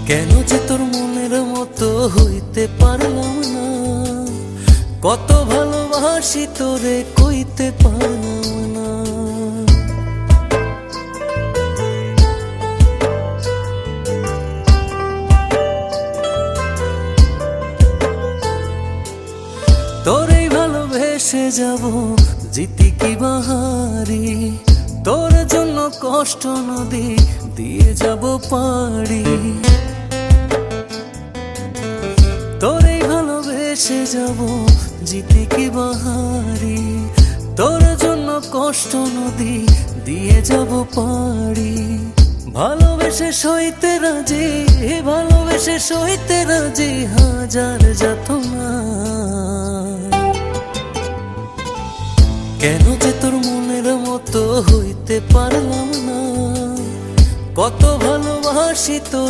কেন যে তোর মনের মতো হইতে পারলাম না, কত ভালোবাসি তোরে কইতে পারলাম না। তোরেই ভালোবেসে যাব, জিতি কি বাহারি, তোর জন্য কষ্ট নদী দিয়ে যাব পাড়ি। তোরেই ভালোবেসে যাব, জিতি কি বাহারি, তোর জন্য কষ্ট নদী দিয়ে যাব পাড়ি। ভালোবেসে সইতে রাজি, ভালোবেসে সইতে রাজি হাজার যাতনা। কেন যে তোর মনের মতো হইতে পারলাম না, কত ভালোবাসি তোর।